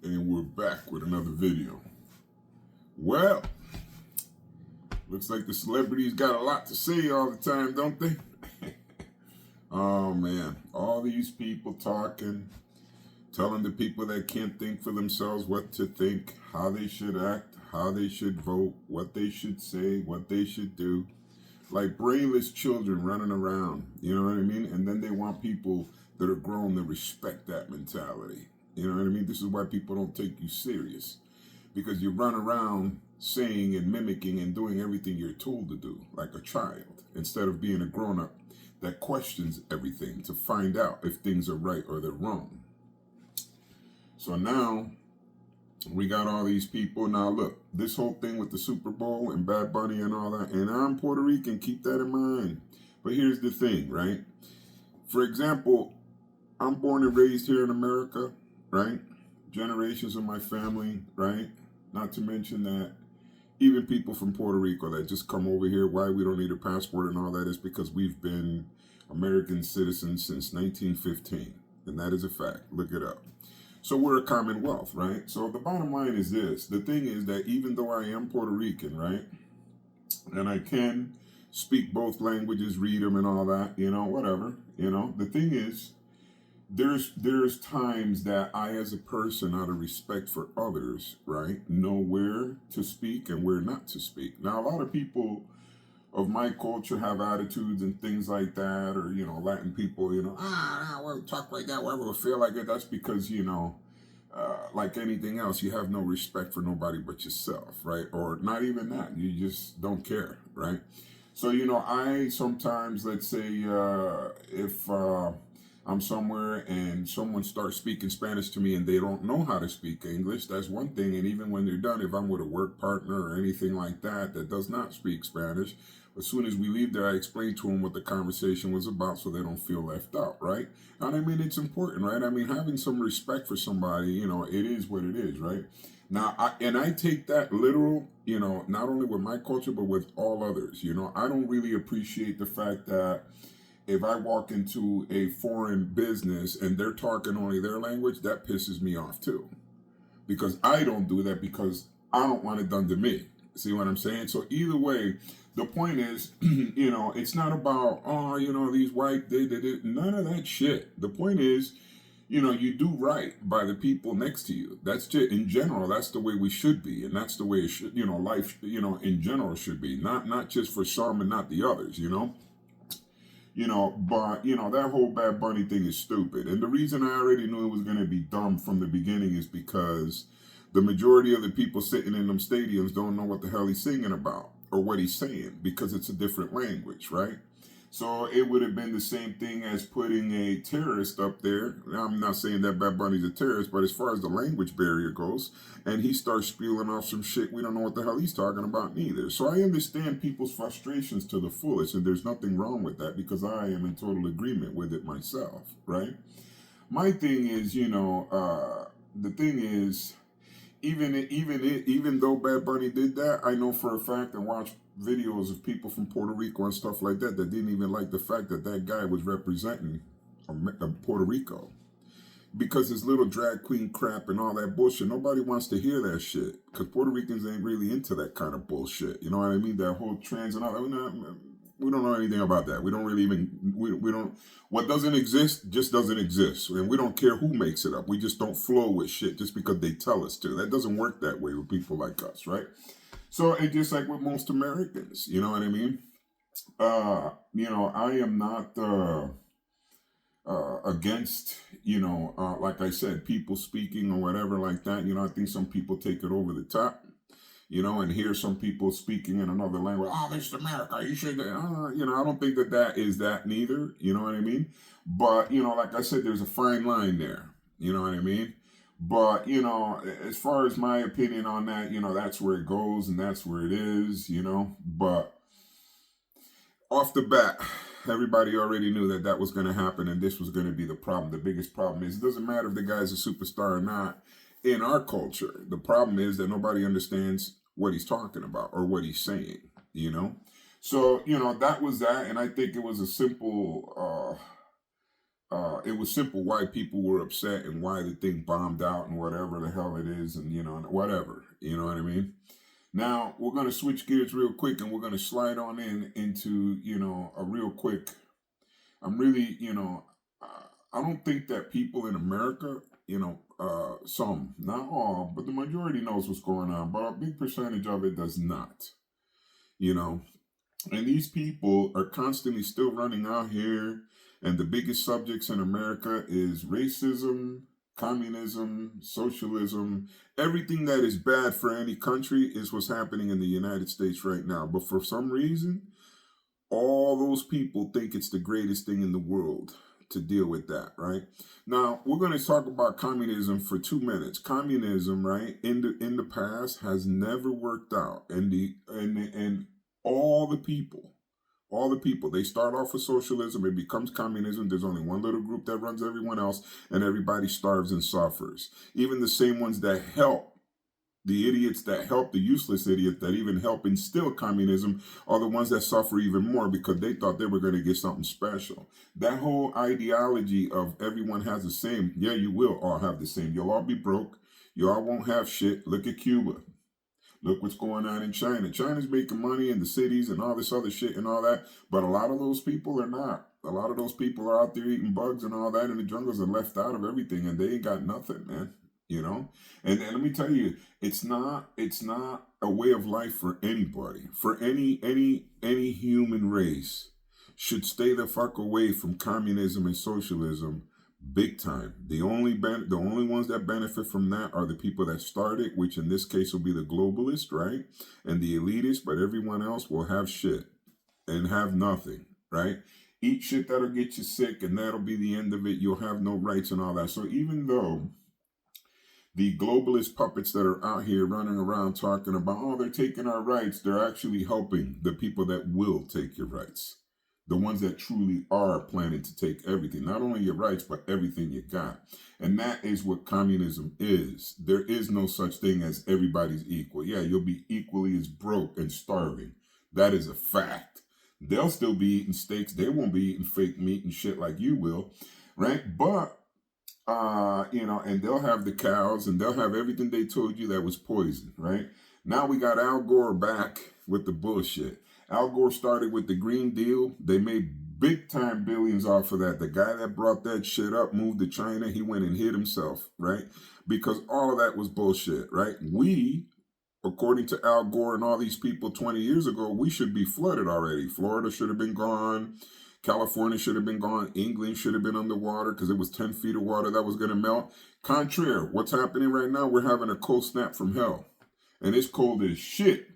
And we're back with another video. Well, looks like the celebrities got a lot to say all the time, don't they? Oh man, all these people talking, telling the people that can't think for themselves what to think, how they should act, how they should vote, what they should say, what they should do. Like brainless children running around, you know what I mean? And then they want people that are grown to respect that mentality. You know what I mean? This is why people don't take you serious. Because you run around saying and mimicking and doing everything you're told to do, like a child, instead of being a grown-up that questions everything to find out if things are right or they're wrong. So now, we got all these people. Now look, this whole thing with the Super Bowl and Bad Bunny and all that, and I'm Puerto Rican, keep that in mind. But here's the thing, right? For example, I'm born and raised here in America, right? Generations of my family, right? Not to mention that even people from Puerto Rico that just come over here, why we don't need a passport and all that is because we've been American citizens since 1915. And that is a fact. Look it up. So we're a commonwealth, right? So the bottom line is this. The thing is that even though I am Puerto Rican, right? And I can speak both languages, read them and all that, you know, whatever. You know, the thing is, there's times that I, as a person, out of respect for others, right, know where to speak and where not to speak. Now, a lot of people of my culture have attitudes and things like that, or, you know, Latin people, you know, we'll talk like that, whatever, we'll feel like it. That's because, you know, like anything else, you have no respect for nobody but yourself, right? Or not even that, you just don't care, right? So, you know, I sometimes, let's say, if I'm somewhere and someone starts speaking Spanish to me and they don't know how to speak English, that's one thing. And even when they're done, if I'm with a work partner or anything like that that does not speak Spanish, as soon as we leave there, I explain to them what the conversation was about so they don't feel left out, right? And I mean, it's important, right? I mean, having some respect for somebody, you know, it is what it is, right? Now, I take that literal, you know, not only with my culture, but with all others. You know, I don't really appreciate the fact that if I walk into a foreign business and they're talking only their language, that pisses me off too. Because I don't do that because I don't want it done to me. See what I'm saying? So either way, the point is, you know, it's not about, oh, you know, these white, they none of that shit. The point is, you know, you do right by the people next to you. That's just, in general, that's the way we should be. And that's the way it should, you know, life, you know, in general should be. Not just for some and not the others, you know? You know, but, you know, that whole Bad Bunny thing is stupid. And the reason I already knew it was going to be dumb from the beginning is because the majority of the people sitting in them stadiums don't know what the hell he's singing about or what he's saying because it's a different language, right? So it would have been the same thing as putting a terrorist up there. Now, I'm not saying that Bad Bunny's a terrorist, but as far as the language barrier goes, and he starts spewing off some shit, we don't know what the hell he's talking about neither. So I understand people's frustrations to the fullest, and there's nothing wrong with that because I am in total agreement with it myself, right? My thing is, you know, the thing is, even though Bad Bunny did that, I know for a fact and watched videos of people from Puerto Rico and stuff like that that didn't even like the fact that that guy was representing Puerto Rico. Because his little drag queen crap and all that bullshit, nobody wants to hear that shit. Because Puerto Ricans ain't really into that kind of bullshit. You know what I mean? That whole trans and all that. We don't know anything about that. We don't really even, we don't, what doesn't exist just doesn't exist. And we don't care who makes it up. We just don't flow with shit just because they tell us to. That doesn't work that way with people like us, right? So it's just like with most Americans, you know what I mean? You know, I am not against, you know, like I said, people speaking or whatever like that. You know, I think some people take it over the top. You know, and hear some people speaking in another language. Oh, this is America. You should, you know, I don't think that that is that neither. You know what I mean? But, you know, like I said, there's a fine line there. You know what I mean? But, you know, as far as my opinion on that, you know, that's where it goes and that's where it is, you know. But off the bat, everybody already knew that that was going to happen and this was going to be the problem. The biggest problem is it doesn't matter if the guy's a superstar or not. In our culture, the problem is that nobody understands what he's talking about or what he's saying, you know? So, you know, that was that. And I think it was a simple it was simple why people were upset and why the thing bombed out and whatever the hell it is, and whatever, you know what I mean? Now we're going to switch gears real quick, and we're going to slide on into a real quick. I'm really, I don't think that people in America, some, not all, but the majority knows what's going on, but a big percentage of it does not, you know. And these people are constantly still running out here, and the biggest subjects in America is racism, communism, socialism. Everything that is bad for any country is what's happening in the United States right now. But for some reason, all those people think it's the greatest thing in the world to deal with that, right? Now, we're going to talk about communism for 2 minutes. Communism, right, in the past has never worked out. And all the people, they start off with socialism, it becomes communism. There's only one little group that runs everyone else, and everybody starves and suffers. Even the same ones that help, the idiots that help, the useless idiots that even help instill communism, are the ones that suffer even more because they thought they were going to get something special. That whole ideology of everyone has the same, yeah, you will all have the same. You'll all be broke. You all won't have shit. Look at Cuba. Look what's going on in China. China's making money in the cities and all this other shit and all that, but a lot of those people are not. A lot of those people are out there eating bugs and all that in the jungles and left out of everything, and they ain't got nothing, man. And let me tell you, it's not a way of life for anybody. For any human race should stay the fuck away from communism and socialism big time. The only ones that benefit from that are the people that started, which in this case will be the globalists, right? And the elitists, but everyone else will have shit and have nothing, right? Eat shit that'll get you sick, and that'll be the end of it. You'll have no rights and all that. So even though the globalist puppets that are out here running around talking about, oh, they're taking our rights, they're actually helping the people that will take your rights. The ones that truly are planning to take everything, not only your rights, but everything you got. And that is what communism is. There is no such thing as everybody's equal. Yeah, you'll be equally as broke and starving. That is a fact. They'll still be eating steaks. They won't be eating fake meat and shit like you will, right? But and they'll have the cows and they'll have everything they told you that was poison, right? Now we got Al Gore back with the bullshit. Al Gore started with the Green Deal. They made big time billions off of that. The guy that brought that shit up moved to China. He went and hid himself, right? Because all of that was bullshit, right? We, according to Al Gore and all these people 20 years ago, we should be flooded already. Florida should have been gone. California should have been gone. England should have been underwater because it was 10 feet of water that was going to melt. Contraire, what's happening right now, we're having a cold snap from hell. And it's cold as shit.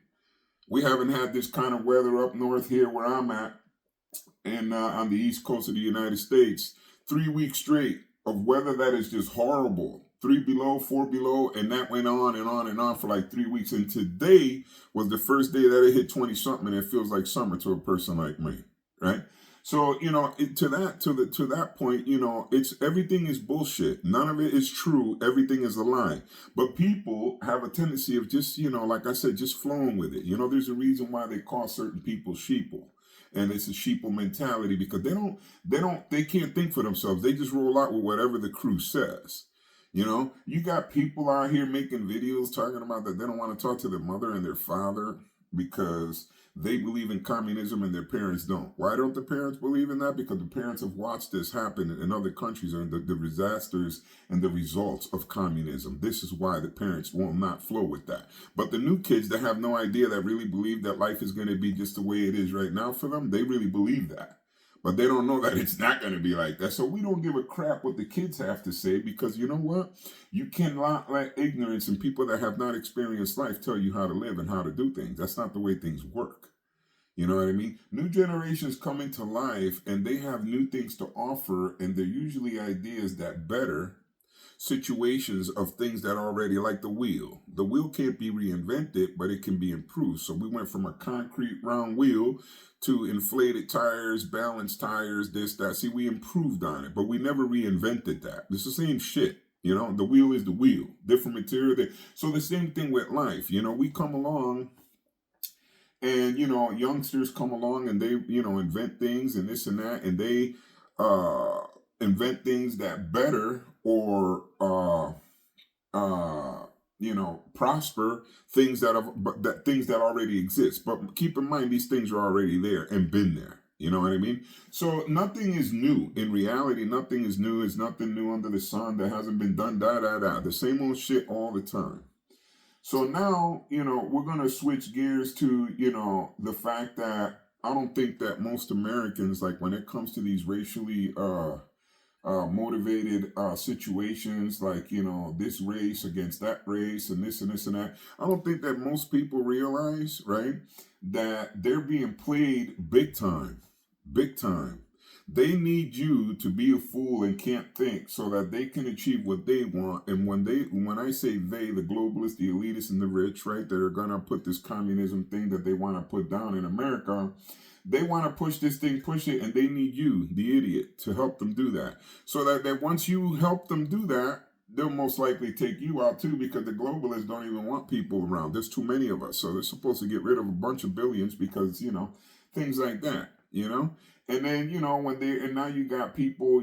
We haven't had this kind of weather up north here where I'm at and on the east coast of the United States. 3 weeks straight of weather that is just horrible. 3 below, 4 below, and that went on and on and on for like 3 weeks. And today was the first day that it hit 20-something, and it feels like summer to a person like me, right? So, to that point, it's everything is bullshit. None of it is true. Everything is a lie. But people have a tendency of just, like I said, just flowing with it. There's a reason why they call certain people sheeple. And it's a sheeple mentality because they can't think for themselves. They just roll out with whatever the crew says. You got people out here making videos talking about that they don't want to talk to their mother and their father because they believe in communism and their parents don't. Why don't the parents believe in that? Because the parents have watched this happen in other countries and the disasters and the results of communism. This is why the parents will not flow with that. But the new kids that have no idea, that really believe that life is going to be just the way it is right now for them, they really believe that. But they don't know that it's not going to be like that. So we don't give a crap what the kids have to say because you know what? You cannot let ignorance and people that have not experienced life tell you how to live and how to do things. That's not the way things work. You know what I mean? New generations come into life and they have new things to offer, and they're usually ideas that better situations of things that are already, like the wheel. The wheel can't be reinvented, but it can be improved. So we went from a concrete round wheel to inflated tires, balanced tires, this, that. See, we improved on it, but we never reinvented that. It's the same shit. The wheel is the wheel, different material. So the same thing with life. We come along and, youngsters come along and they, invent things and this and that. And they invent things that better or prosper things that already exist. But keep in mind, these things are already there and been there. You know what I mean? So nothing is new. In reality, nothing is new. There's nothing new under the sun that hasn't been done. The same old shit all the time. So now, we're gonna switch gears to, the fact that I don't think that most Americans, like when it comes to these racially motivated situations, like this race against that race and this and this and that, I don't think that most people realize, right, that they're being played big time. They need you to be a fool and can't think so that they can achieve what they want. And when I say they, the globalists, the elitists, and the rich, right, that are gonna put this communism thing that they want to put down in America, they want to push it, and they need you, the idiot, to help them do that. So that once you help them do that, they'll most likely take you out too, because the globalists don't even want people around. There's too many of us. So they're supposed to get rid of a bunch of billions because, things like that, And then, and now you got people,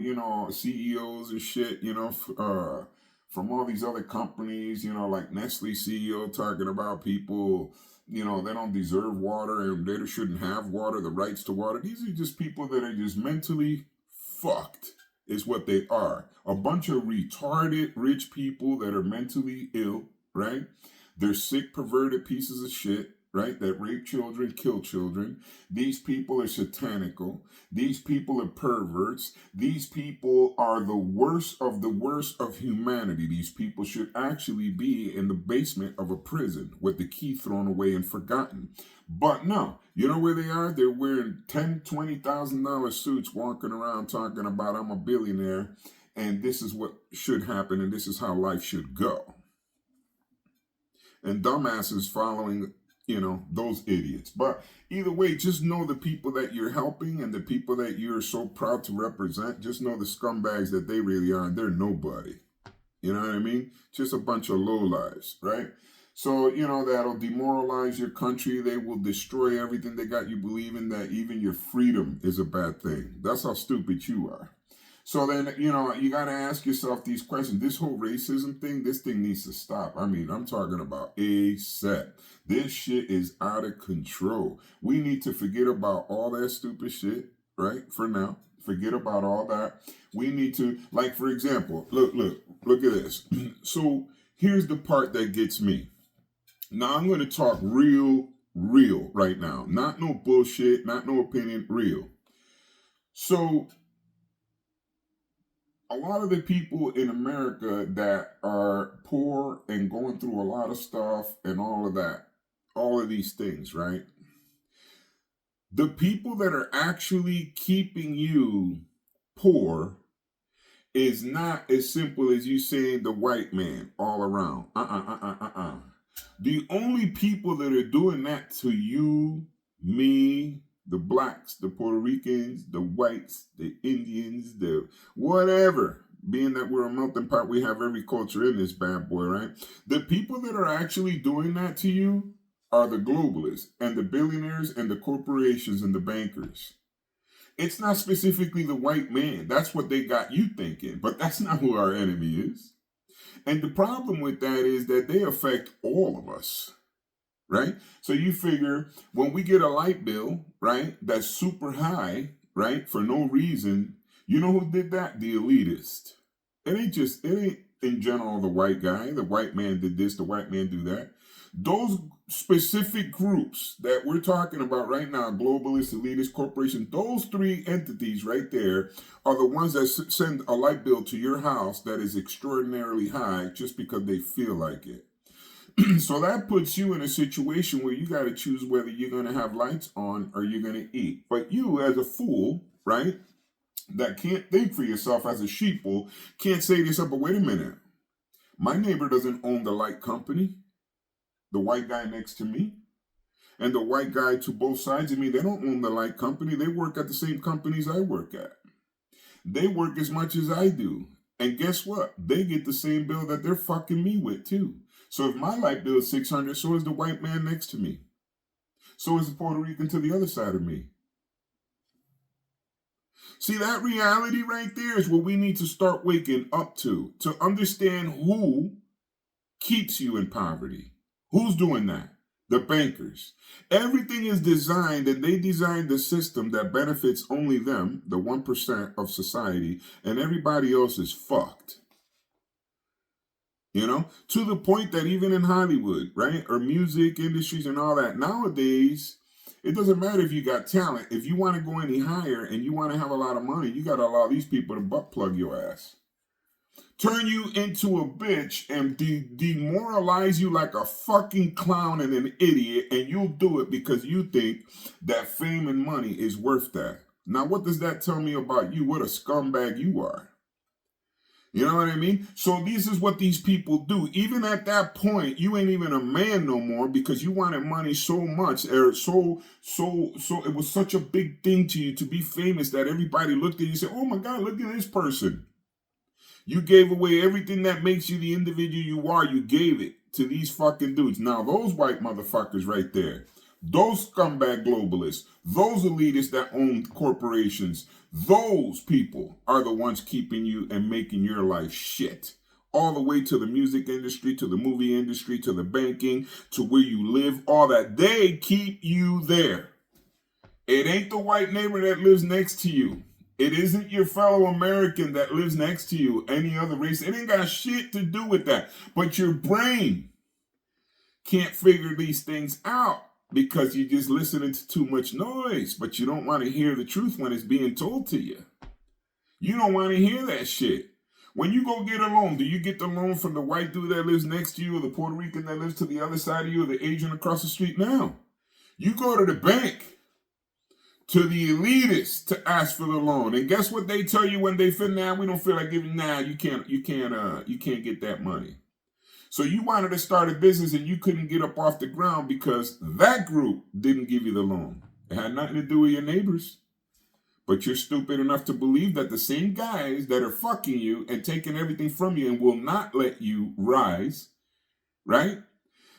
CEOs and shit, from all these other companies, like Nestle CEO talking about people, they don't deserve water and they shouldn't have water, the rights to water. These are just people that are just mentally fucked, is what they are. A bunch of retarded rich people that are mentally ill, right? They're sick, perverted pieces of shit, right? That rape children, kill children. These people are satanical. These people are perverts. These people are the worst of humanity. These people should actually be in the basement of a prison with the key thrown away and forgotten. But no, you know where they are? They're wearing $10,000, $20,000 suits, walking around talking about I'm a billionaire and this is what should happen and this is how life should go. And dumbasses following those idiots. But either way, just know the people that you're helping and the people that you're so proud to represent. Just know the scumbags that they really are, and they're nobody. You know what I mean? Just a bunch of lowlives, right? So, that'll demoralize your country. They will destroy everything they got you believing that even your freedom is a bad thing. That's how stupid you are. So then, you got to ask yourself these questions. This whole racism thing, this thing needs to stop. I mean, I'm talking about ASAP. This shit is out of control. We need to forget about all that stupid shit, right? For now. Forget about all that. We need to, like, for example, look at this. So here's the part that gets me. Now I'm going to talk real right now. Not no bullshit, not no opinion, real. So a lot of the people in America that are poor and going through a lot of stuff and all of that, all of these things, right? The people that are actually keeping you poor is not as simple as you saying the white man all around. The only people that are doing that to you, me, the blacks, the Puerto Ricans, the whites, the Indians, the whatever, being that we're a melting pot, we have every culture in this bad boy, right? The people that are actually doing that to you are the globalists and the billionaires and the corporations and the bankers. It's not specifically the white man. That's what they got you thinking, but that's not who our enemy is. And the problem with that is that they affect all of us, right? So you figure when we get a light bill, right, that's super high, right, for no reason, you know who did that? The elitist. It ain't in general the white guy, the white man did this, the white man do that. Those specific groups that we're talking about right now, globalists, elitist, corporation, those three entities right there are the ones that send a light bill to your house that is extraordinarily high just because they feel like it. So that puts you in a situation where you got to choose whether you're going to have lights on or you're going to eat. But you as a fool, right, that can't think for yourself as a sheeple, can't say to yourself, but wait a minute. My neighbor doesn't own the light company. The white guy next to me and the white guy to both sides of me, they don't own the light company. They work at the same companies I work at. They work as much as I do. And guess what? They get the same bill that they're fucking me with too. So if my light bill is $600, so is the white man next to me. So is the Puerto Rican to the other side of me. See, that reality right there is what we need to start waking up to understand who keeps you in poverty. Who's doing that? The bankers. Everything is designed, and they designed the system that benefits only them, the 1% of society, and everybody else is fucked. You know, to the point that even in Hollywood, right, or music industries and all that, nowadays, it doesn't matter if you got talent. If you want to go any higher and you want to have a lot of money, you got to allow these people to butt plug your ass. Turn you into a bitch and demoralize you like a fucking clown and an idiot, and you'll do it because you think that fame and money is worth that. Now, what does that tell me about you? What a scumbag you are. You know what I mean? So this is what these people do. Even at that point, you ain't even a man no more because you wanted money so much, or so it was such a big thing to you to be famous that everybody looked at you and said, "Oh my God, look at this person." You gave away everything that makes you the individual you are. You gave it to these fucking dudes. Now, those white motherfuckers right there, those scumbag globalists, those elitists that own corporations, those people are the ones keeping you and making your life shit. All the way to the music industry, to the movie industry, to the banking, to where you live, all that. They keep you there. It ain't the white neighbor that lives next to you. It isn't your fellow American that lives next to you, any other race. It ain't got shit to do with that. But your brain can't figure these things out because you're just listening to too much noise. But you don't want to hear the truth when it's being told to you. You don't want to hear that shit. When you go get a loan, do you get the loan from the white dude that lives next to you, or the Puerto Rican that lives to the other side of you, or the Asian across the street? No. You go to the bank, to the elitists, to ask for the loan. And guess what they tell you when they feel, "Nah, we don't feel like giving." "Nah, you can't get that money." So you wanted to start a business and you couldn't get up off the ground because that group didn't give you the loan. It had nothing to do with your neighbors. But you're stupid enough to believe that the same guys that are fucking you and taking everything from you and will not let you rise, right?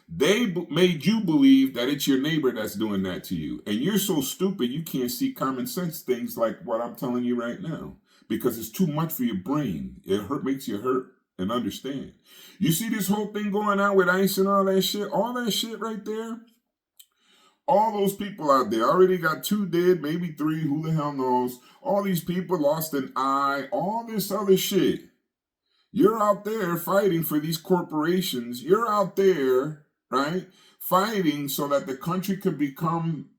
They made you believe that it's your neighbor that's doing that to you. And you're so stupid you can't see common sense things like what I'm telling you right now. Because it's too much for your brain. It makes you hurt and understand. You see this whole thing going on with ICE and all that shit right there? All those people out there, already got 2 dead, maybe 3, who the hell knows? All these people lost an eye, all this other shit. You're out there fighting for these corporations. You're out there, right, fighting so that the country could become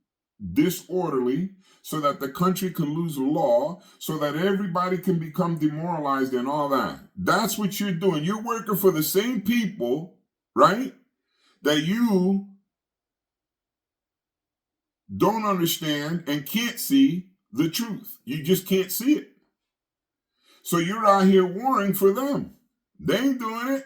disorderly, so that the country can lose law, so that everybody can become demoralized and all that. That's what you're doing. You're working for the same people, right, that you don't understand and can't see the truth. You just can't see it. So you're out here warring for them. They ain't doing it.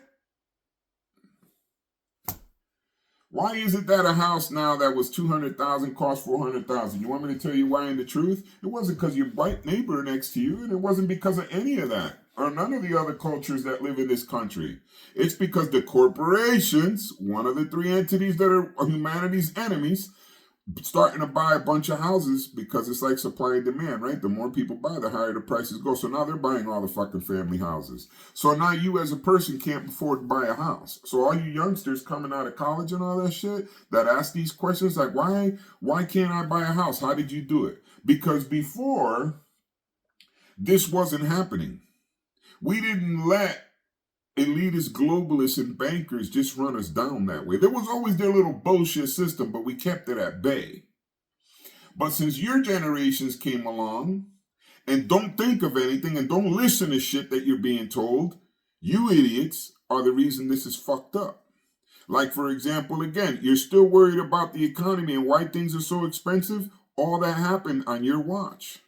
Why is it that a house now that was $200,000 costs $400,000? You want me to tell you why in the truth? It wasn't because your white neighbor next to you, and it wasn't because of any of that, or none of the other cultures that live in this country. It's because the corporations, one of the 3 entities that are humanity's enemies, starting to buy a bunch of houses because it's like supply and demand, right? The more people buy, the higher the prices go. So now they're buying all the fucking family houses. So now you as a person can't afford to buy a house. So all you youngsters coming out of college and all that shit that ask these questions like, why can't I buy a house? How did you do it? Because before, this wasn't happening. We didn't let elitist globalists and bankers just run us down that way. There was always their little bullshit system, but we kept it at bay. But since your generations came along and don't think of anything and don't listen to shit that you're being told, you idiots are the reason this is fucked up. Like, for example, again, you're still worried about the economy and why things are so expensive. All that happened on your watch.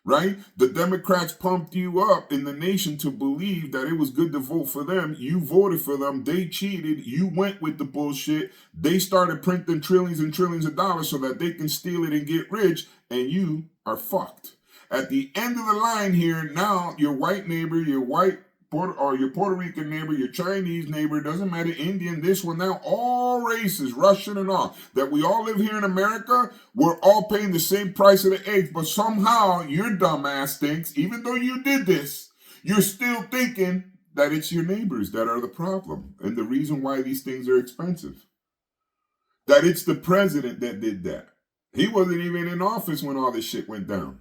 Right? The Democrats pumped you up in the nation to believe that it was good to vote for them. You voted for them. They cheated. You went with the bullshit. They started printing trillions and trillions of dollars so that they can steal it and get rich. And you are fucked. At the end of the line here, now your white neighbor, your white your Puerto Rican neighbor, your Chinese neighbor, doesn't matter, Indian, this one, now, all races, Russian and all, that we all live here in America, we're all paying the same price of the eggs, but somehow your dumbass thinks, even though you did this, you're still thinking that it's your neighbors that are the problem and the reason why these things are expensive. That it's the president that did that. He wasn't even in office when all this shit went down.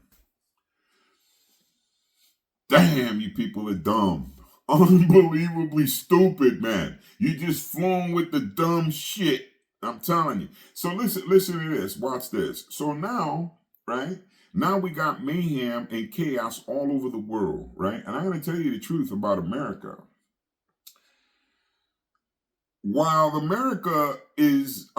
Damn, you people are dumb. Unbelievably stupid, man. You just flown with the dumb shit. I'm telling you. So listen to this. Watch this. So now, right? Now we got mayhem and chaos all over the world, right? And I'm going to tell you the truth about America. While America is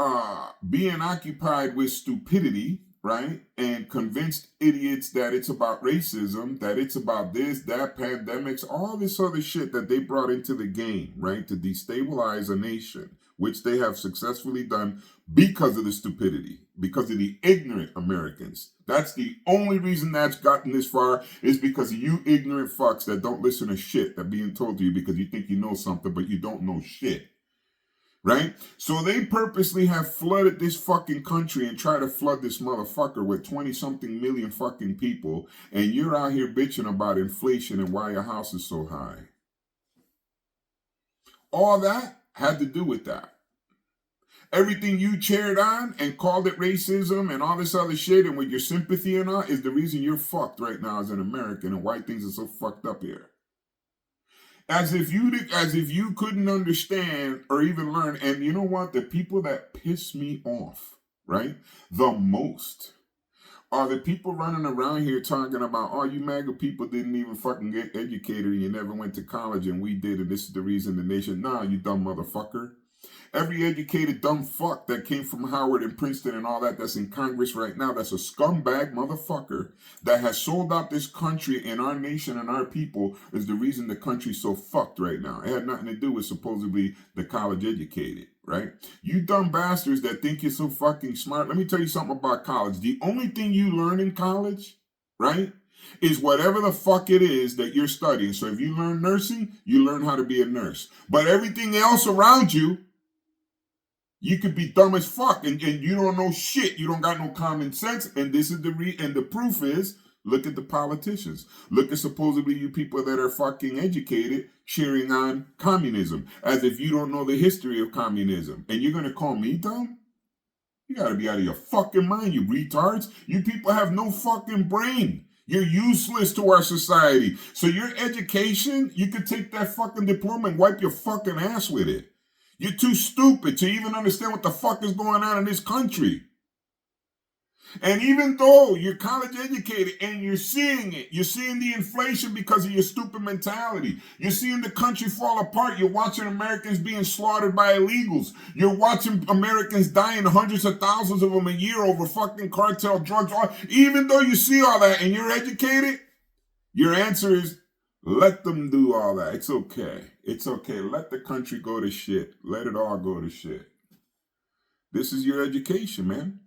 being occupied with stupidity, right, and convinced idiots that it's about racism, that it's about this, that, pandemics, all this other shit that they brought into the game, right, to destabilize a nation, which they have successfully done because of the stupidity, because of the ignorant Americans. That's the only reason that's gotten this far, is because of you ignorant fucks that don't listen to shit that being told to you because you think you know something, but you don't know shit. Right? So they purposely have flooded this fucking country and try to flood this motherfucker with 20-something million fucking people, and you're out here bitching about inflation and why your house is so high. All that had to do with that. Everything you cheered on and called it racism and all this other shit and with your sympathy and all is the reason you're fucked right now as an American and why things are so fucked up here. As if you couldn't understand or even learn. And you know what? The people that piss me off, right, the most are the people running around here talking about, oh, you MAGA people didn't even fucking get educated and you never went to college and we did, and this is the reason the nation. Nah, you dumb motherfucker. Every educated dumb fuck that came from Howard and Princeton and all that that's in Congress right now, that's a scumbag motherfucker that has sold out this country and our nation and our people is the reason the country's so fucked right now. It had nothing to do with supposedly the college educated, right? You dumb bastards that think you're so fucking smart. Let me tell you something about college. The only thing you learn in college, right, is whatever the fuck it is that you're studying. So if you learn nursing, you learn how to be a nurse. But everything else around you, you could be dumb as fuck and you don't know shit. You don't got no common sense. And this is the proof is, look at the politicians. Look at supposedly you people that are fucking educated cheering on communism as if you don't know the history of communism. And you're going to call me dumb? You got to be out of your fucking mind, you retards. You people have no fucking brain. You're useless to our society. So your education, you could take that fucking diploma and wipe your fucking ass with it. You're too stupid to even understand what the fuck is going on in this country. And even though you're college educated and you're seeing it, you're seeing the inflation because of your stupid mentality. You're seeing the country fall apart. You're watching Americans being slaughtered by illegals. You're watching Americans dying, hundreds of thousands of them a year over fucking cartel drugs. Even though you see all that and you're educated, your answer is, let them do all that. It's okay. It's okay. Let the country go to shit. Let it all go to shit. This is your education, man.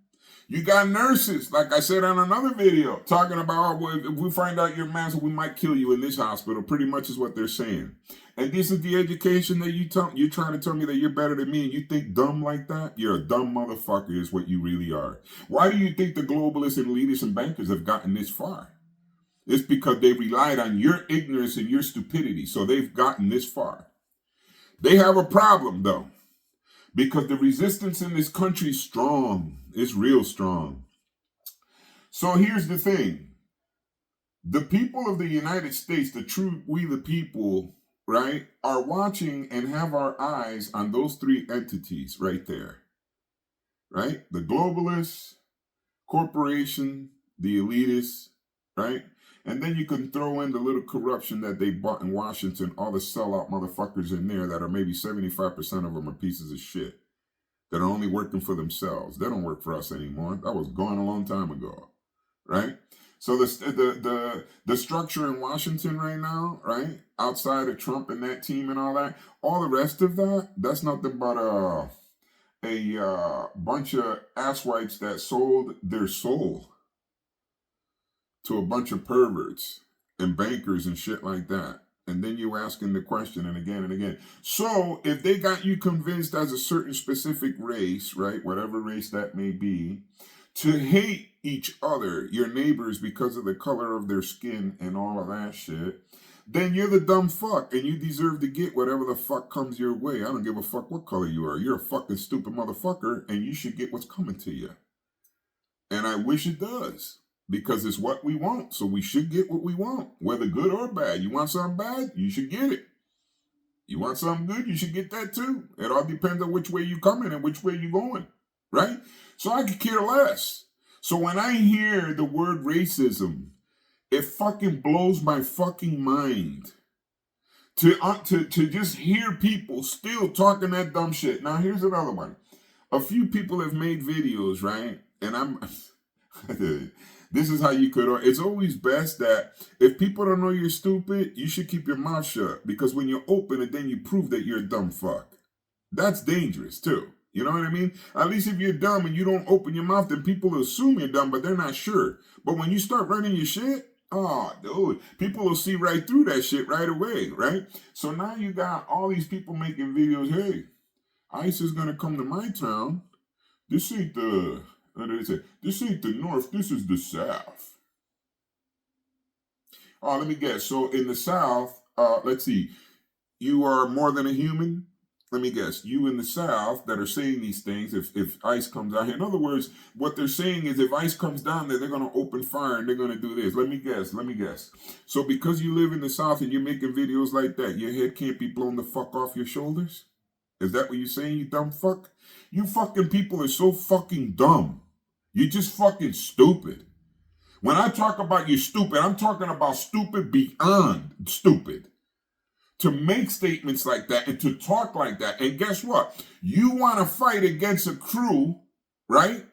You got nurses, like I said on another video, talking about, well, if we find out you're massive, we might kill you in this hospital. Pretty much is what they're saying. And this is the education that you're trying to tell me that you're better than me and you think dumb like that? You're a dumb motherfucker is what you really are. Why do you think the globalists and elitists and bankers have gotten this far? It's because they relied on your ignorance and your stupidity. So they've gotten this far. They have a problem, though, because the resistance in this country is strong. It's real strong. So here's the thing. The people of the United States, we the people, right, are watching and have our eyes on those three entities right there. Right? The globalists, corporation, the elitists, right? And then you can throw in the little corruption that they bought in Washington, all the sellout motherfuckers in there that are maybe 75% of them are pieces of shit that are only working for themselves. They don't work for us anymore. That was gone a long time ago, right? So the structure in Washington right now, right, outside of Trump and that team and all the rest of that's nothing but a bunch of asswipes that sold their soul to a bunch of perverts and bankers and shit like that. And then you're asking the question and again and again. So if they got you convinced as a certain specific race, right, whatever race that may be, to hate each other, your neighbors, because of the color of their skin and all of that shit, then you're the dumb fuck and you deserve to get whatever the fuck comes your way. I don't give a fuck what color you are. You're a fucking stupid motherfucker and you should get what's coming to you. And I wish it does. Because it's what we want. So we should get what we want, whether good or bad. You want something bad? You should get it. You want something good? You should get that too. It all depends on which way you coming and which way you going, right? So I could care less. So when I hear the word racism, it fucking blows my fucking mind to just hear people still talking that dumb shit. Now here's another one. A few people have made videos, right? And I'm... This is how you could, it's always best that if people don't know you're stupid, you should keep your mouth shut. Because when you open it, then you prove that you're a dumb fuck. That's dangerous too. You know what I mean? At least if you're dumb and you don't open your mouth, then people assume you're dumb, but they're not sure. But when you start running your shit, oh, dude, people will see right through that shit right away, right? So now you got all these people making videos, hey, ICE is going to come to my town. This ain't the... They say, this ain't the North, this is the South. Oh, let me guess. So in the South, let's see, you are more than a human? Let me guess. You in the South that are saying these things, if ICE comes out here. In other words, what they're saying is if ICE comes down there, they're going to open fire and they're going to do this. Let me guess. So because you live in the South and you're making videos like that, your head can't be blown the fuck off your shoulders? Is that what you're saying, you dumb fuck? You fucking people are so fucking dumb. You're just fucking stupid. When I talk about you're stupid, I'm talking about stupid beyond stupid. To make statements like that and to talk like that. And guess what? You want to fight against a crew, right?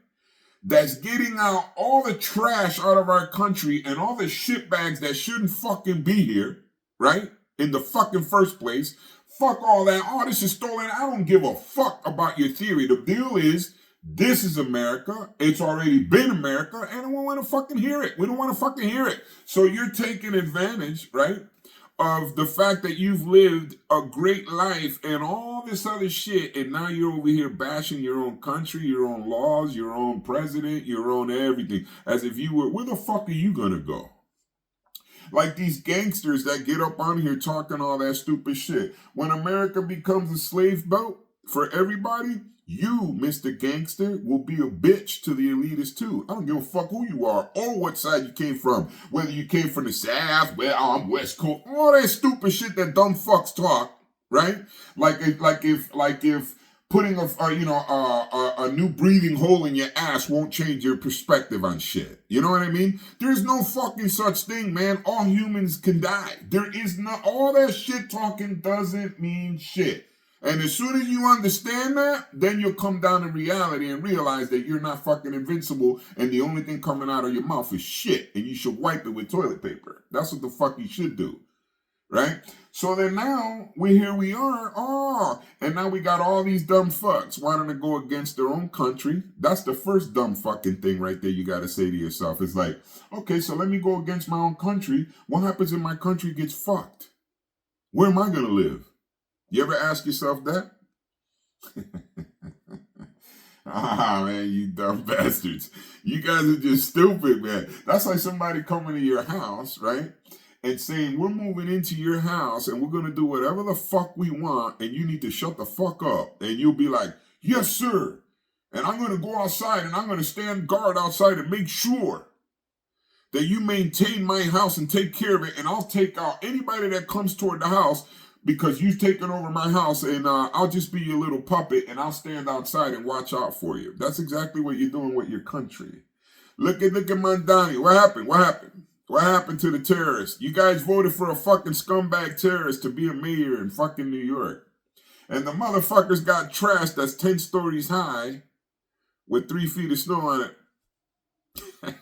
That's getting out all the trash out of our country and all the shitbags that shouldn't fucking be here, right? In the fucking first place. Fuck all that. Oh, this is stolen. I don't give a fuck about your theory. The deal is, this is America. It's already been America, and we don't want to fucking hear it. We don't want to fucking hear it. So you're taking advantage, right, of the fact that you've lived a great life and all this other shit, and now you're over here bashing your own country, your own laws, your own president, your own everything, as if you were, where the fuck are you gonna go? Like these gangsters that get up on here talking all that stupid shit. When America becomes a slave boat for everybody, you, Mr. Gangster, will be a bitch to the elitists too. I don't give a fuck who you are or what side you came from. Whether you came from the South, well, I'm West Coast, all that stupid shit that dumb fucks talk, right? Like if putting a new breathing hole in your ass won't change your perspective on shit. You know what I mean? There's no fucking such thing, man. All humans can die. There is not, all that shit talking doesn't mean shit. And as soon as you understand that, then you'll come down to reality and realize that you're not fucking invincible and the only thing coming out of your mouth is shit and you should wipe it with toilet paper. That's what the fuck you should do, right? So then now, here we are, and now we got all these dumb fucks wanting to go against their own country. That's the first dumb fucking thing right there you got to say to yourself. It's like, okay, so let me go against my own country. What happens if my country gets fucked? Where am I going to live? You ever ask yourself that? Man, you dumb bastards. You guys are just stupid, man. That's like somebody coming to your house, right? And saying, we're moving into your house and we're going to do whatever the fuck we want and you need to shut the fuck up. And you'll be like, yes, sir. And I'm going to go outside and I'm going to stand guard outside and make sure that you maintain my house and take care of it. And I'll take out anybody that comes toward the house because you've taken over my house and I'll just be your little puppet and I'll stand outside and watch out for you. That's exactly what you're doing with your country. Look at Mondani. What happened? What happened to the terrorists? You guys voted for a fucking scumbag terrorist to be a mayor in fucking New York. And the motherfuckers got trashed that's 10 stories high with 3 feet of snow on it.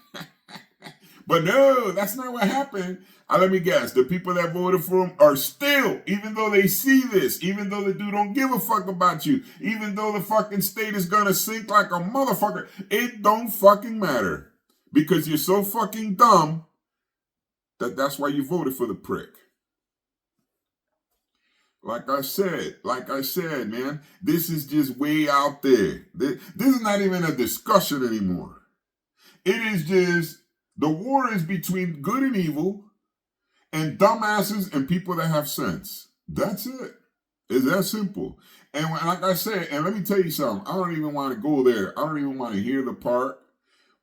But no, that's not what happened. Let me guess. The people that voted for him are still, even though they see this, even though the dude don't give a fuck about you, even though the fucking state is gonna sink like a motherfucker, it don't fucking matter. Because you're so fucking dumb that's why you voted for the prick. Like I said, man, this is just way out there. This is not even a discussion anymore. It is just, the war is between good and evil and dumbasses and people that have sense. That's it. It's that simple. And like I said, and let me tell you something, I don't even want to go there. I don't even want to hear the part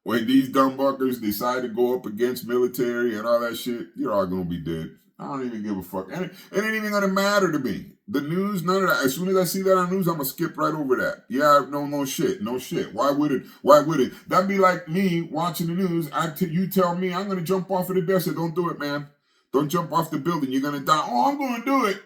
when these dumb buckers decide to go up against military and all that shit. You're all going to be dead. I don't even give a fuck. And it ain't even going to matter to me. The news, none of that. As soon as I see that on news, I'm going to skip right over that. Yeah, no shit. Why would it? That'd be like me watching the news. You tell me I'm going to jump off of the desk. Don't do it, man. Don't jump off the building. You're going to die. Oh, I'm going to do it.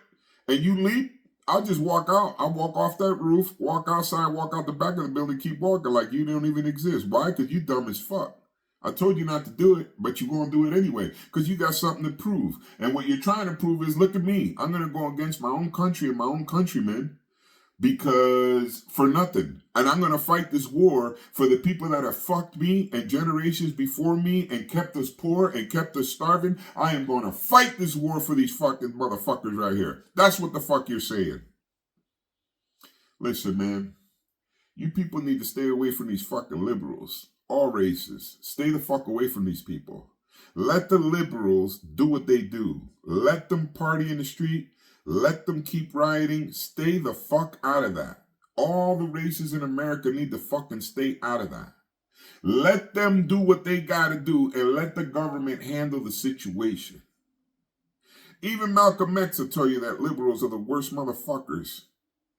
And you leap. I'll just walk out. I'll walk off that roof, walk outside, walk out the back of the building, keep walking like you don't even exist. Why? Because you dumb as fuck. I told you not to do it, but you're going to do it anyway because you got something to prove. And what you're trying to prove is, look at me. I'm going to go against my own country and my own countrymen because for nothing. And I'm going to fight this war for the people that have fucked me and generations before me and kept us poor and kept us starving. I am going to fight this war for these fucking motherfuckers right here. That's what the fuck you're saying. Listen, man, you people need to stay away from these fucking liberals. All races. Stay the fuck away from these people. Let the liberals do what they do. Let them party in the street. Let them keep rioting. Stay the fuck out of that. All the races in America need to fucking stay out of that. Let them do what they gotta do and let the government handle the situation. Even Malcolm X will tell you that liberals are the worst motherfuckers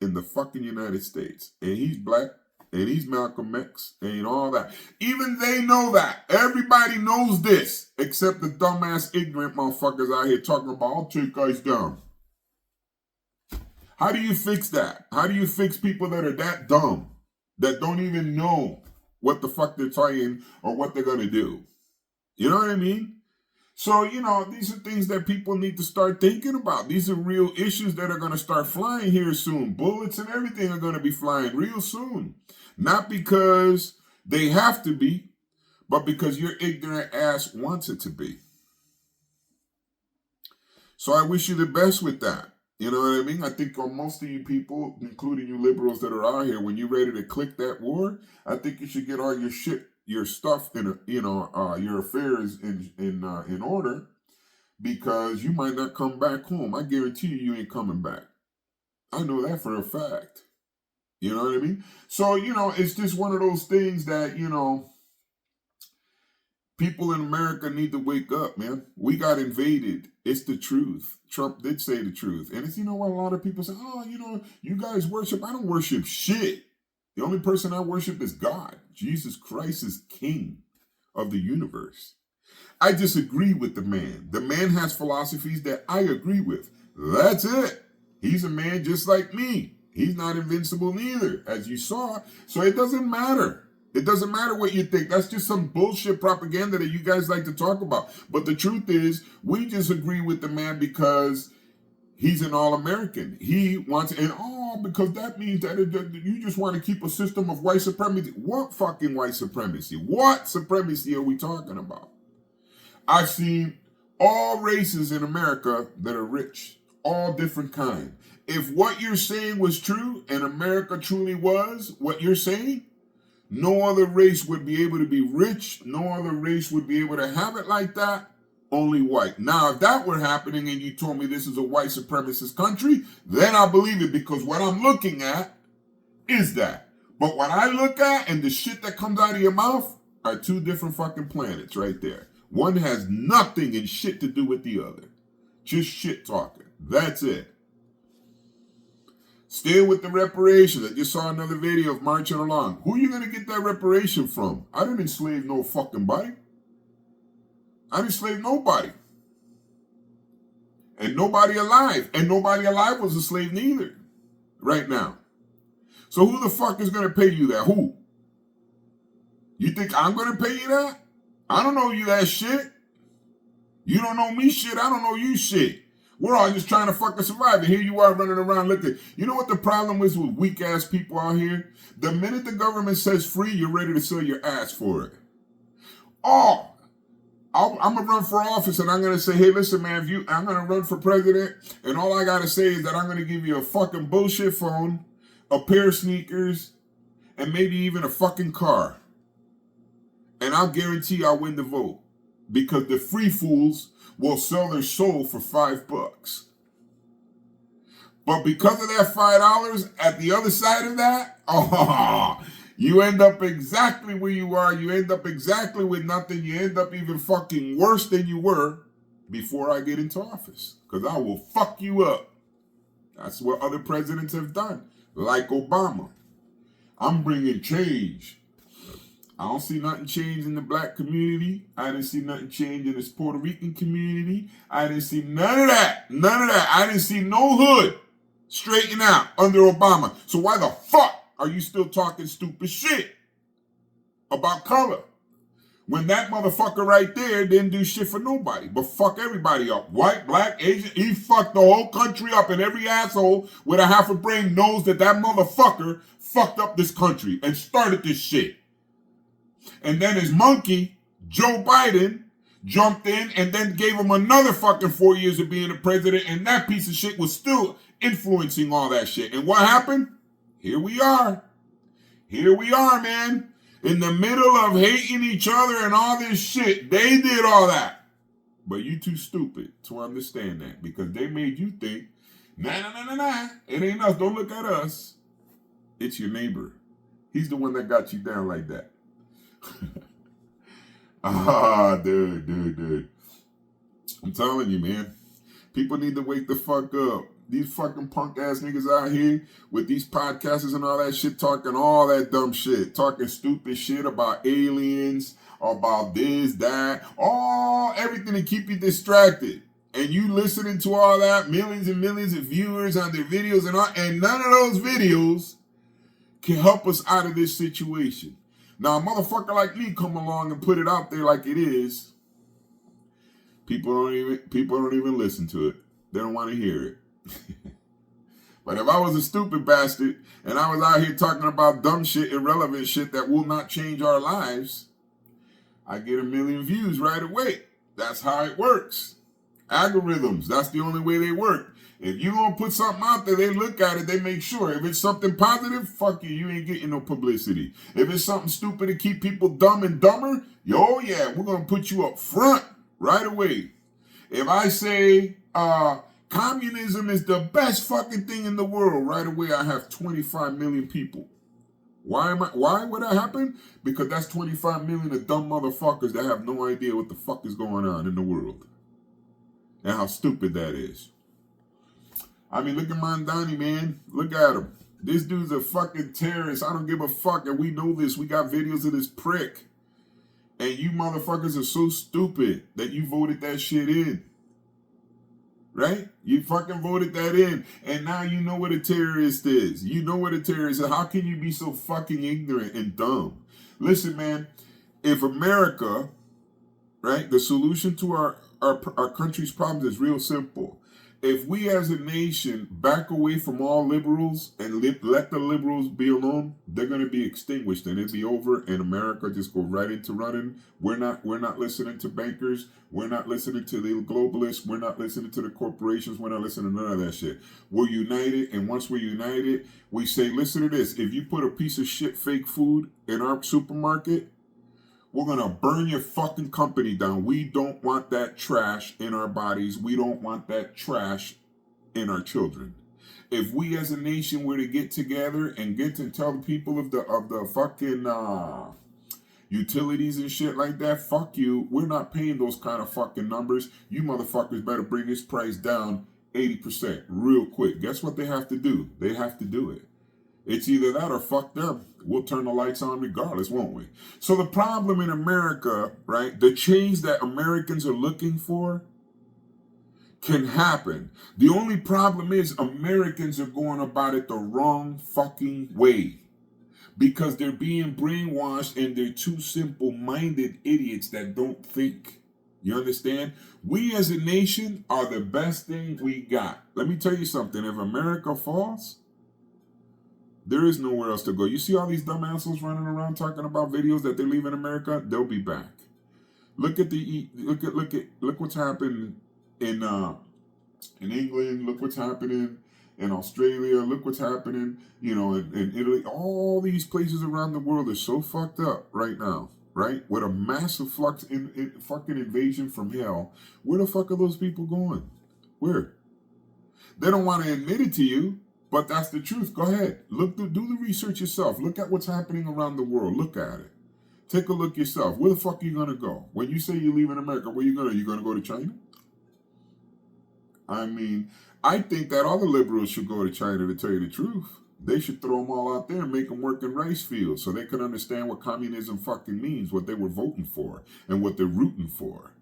in the fucking United States. And he's black. And he's Malcolm X and all that. Even they know that. Everybody knows this. Except the dumbass, ignorant motherfuckers out here talking about, I'll take guys down. How do you fix that? How do you fix people that are that dumb? That don't even know what the fuck they're trying or what they're going to do? You know what I mean? So, these are things that people need to start thinking about. These are real issues that are going to start flying here soon. Bullets and everything are going to be flying real soon. Not because they have to be, but because your ignorant ass wants it to be. So I wish you the best with that. You know what I mean? I think on most of you people, including you liberals that are out here, when you're ready to click that war, I think you should get all your shit, your stuff, your affairs in order, because you might not come back home. I guarantee you ain't coming back. I know that for a fact. You know what I mean? So, it's just one of those things that, people in America need to wake up, man. We got invaded. It's the truth. Trump did say the truth. And it's, what a lot of people say, you guys worship. I don't worship shit. The only person I worship is God. Jesus Christ is King of the universe. I disagree with the man. The man has philosophies that I agree with. That's it. He's a man just like me. He's not invincible neither, as you saw. So it doesn't matter. It doesn't matter what you think. That's just some bullshit propaganda that you guys like to talk about. But the truth is, we just agree with the man because he's an all-American. He wants, because that means that you just want to keep a system of white supremacy. What fucking white supremacy? What supremacy are we talking about? I've seen all races in America that are rich, all different kinds. If what you're saying was true and America truly was what you're saying, no other race would be able to be rich. No other race would be able to have it like that. Only white. Now, if that were happening and you told me this is a white supremacist country, then I'll believe it, because what I'm looking at is that. But what I look at and the shit that comes out of your mouth are two different fucking planets right there. One has nothing and shit to do with the other. Just shit talking. That's it. Still with the reparations. I just saw another video of marching along. Who are you going to get that reparation from? I didn't enslave no fucking body. I didn't enslave nobody. And nobody alive. And nobody alive was a slave neither. Right now. So who the fuck is going to pay you that? Who? You think I'm going to pay you that? I don't know you that shit. You don't know me shit. I don't know you shit. We're all just trying to fucking survive. And here you are running around looking. You know what the problem is with weak ass people out here? The minute the government says free, you're ready to sell your ass for it. Oh, I'm gonna run for office and I'm gonna say, hey, listen, man, I'm gonna run for president, and all I gotta say is that I'm gonna give you a fucking bullshit phone, a pair of sneakers, and maybe even a fucking car. And I'll guarantee I'll win the vote. Because the free fools will sell their soul for $5. But because of that $5, at the other side of that, oh, you end up exactly where you are. You end up exactly with nothing. You end up even fucking worse than you were before I get into office. Because I will fuck you up. That's what other presidents have done, like Obama. I'm bringing change. I don't see nothing change in the black community. I didn't see nothing change in this Puerto Rican community. I didn't see none of that. None of that. I didn't see no hood straighten out under Obama. So why the fuck are you still talking stupid shit about color? When that motherfucker right there didn't do shit for nobody, but fuck everybody up. White, black, Asian, he fucked the whole country up, and every asshole with a half a brain knows that that motherfucker fucked up this country and started this shit. And then his monkey, Joe Biden, jumped in and then gave him another fucking 4 years of being the president, and that piece of shit was still influencing all that shit. And what happened? Here we are. Here we are, man. In the middle of hating each other and all this shit. They did all that. But you too stupid to understand that, because they made you think, nah. It ain't us. Don't look at us. It's your neighbor. He's the one that got you down like that. Dude. I'm telling you, man. People need to wake the fuck up. These fucking punk ass niggas out here with these podcasters and all that shit, talking all that dumb shit, talking stupid shit about aliens, about this, that, everything to keep you distracted. And you listening to all that, millions and millions of viewers on their videos and none of those videos can help us out of this situation. Now, a motherfucker like me come along and put it out there like it is. People don't even listen to it. They don't want to hear it. But if I was a stupid bastard and I was out here talking about dumb shit, irrelevant shit that will not change our lives, I get 1 million views right away. That's how it works. Algorithms, that's the only way they work. If you gonna put something out there, they look at it, they make sure. If it's something positive, fuck you, you ain't getting no publicity. If it's something stupid to keep people dumb and dumber, yo, yeah, we're gonna put you up front right away. If I say communism is the best fucking thing in the world, right away I have 25 million people. Why would that happen? Because that's 25 million of dumb motherfuckers that have no idea what the fuck is going on in the world. And how stupid that is. I mean, look at Mondani, man. Look at him. This dude's a fucking terrorist. I don't give a fuck. And we know this. We got videos of this prick. And you motherfuckers are so stupid that you voted that shit in. Right? You fucking voted that in. And now you know what a terrorist is. You know what a terrorist is. How can you be so fucking ignorant and dumb? Listen, man. If America, right, the solution to our country's problems is real simple. If we as a nation back away from all liberals and let the liberals be alone, they're going to be extinguished and it'll be over, and America just go right into running. We're not listening to bankers. We're not listening to the globalists. We're not listening to the corporations. We're not listening to none of that shit. We're united, and once we're united, we say, listen to this. If you put a piece of shit fake food in our supermarket, we're going to burn your fucking company down. We don't want that trash in our bodies. We don't want that trash in our children. If we as a nation were to get together and get to tell the people of the fucking utilities and shit like that, fuck you. We're not paying those kind of fucking numbers. You motherfuckers better bring this price down 80% real quick. Guess what they have to do? They have to do it. It's either that or fuck them. We'll turn the lights on regardless, won't we? So the problem in America, right, the change that Americans are looking for can happen. The only problem is Americans are going about it the wrong fucking way. Because they're being brainwashed and they're too simple-minded idiots that don't think. You understand? We as a nation are the best thing we got. Let me tell you something. If America falls, there is nowhere else to go. You see all these dumb assholes running around talking about videos that they leave in America? They'll be back. Look at look what's happened in England. Look what's happening in Australia. Look what's happening, in Italy. All these places around the world are so fucked up right now, right? With a massive flux in fucking invasion from hell. Where the fuck are those people going? Where? They don't want to admit it to you, but that's the truth. Go ahead. Do the research yourself. Look at what's happening around the world. Look at it. Take a look yourself. Where the fuck are you going to go? When you say you're leaving America, where you going to? You going to go to China? I mean, I think that all the liberals should go to China, to tell you the truth. They should throw them all out there and make them work in rice fields so they can understand what communism fucking means, what they were voting for, and what they're rooting for.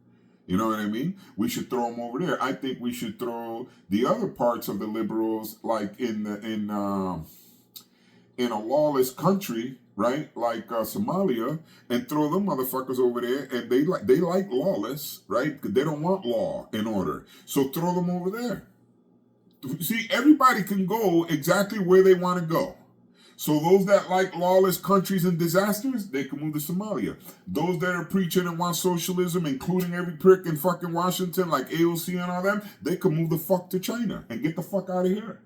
You know what I mean? We should throw them over there. I think we should throw the other parts of the liberals, like in a lawless country, right? Like Somalia, and throw them motherfuckers over there. And they like lawless, right? Because they don't want law and order. So throw them over there. See, everybody can go exactly where they want to go. So those that like lawless countries and disasters, they can move to Somalia. Those that are preaching and want socialism, including every prick in fucking Washington, like AOC and all them, they can move the fuck to China and get the fuck out of here.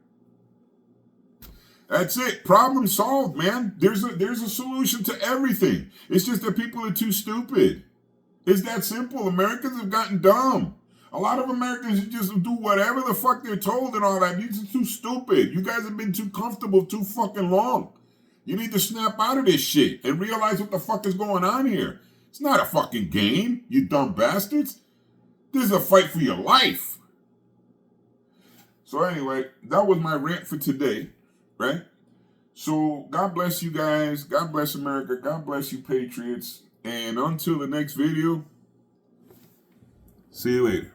That's it. Problem solved, man. There's a solution to everything. It's just that people are too stupid. It's that simple. Americans have gotten dumb. A lot of Americans just do whatever the fuck they're told and all that. You're just too stupid. You guys have been too comfortable too fucking long. You need to snap out of this shit and realize what the fuck is going on here. It's not a fucking game, you dumb bastards. This is a fight for your life. So anyway, that was my rant for today, right? So God bless you guys. God bless America. God bless you, patriots. And until the next video, see you later.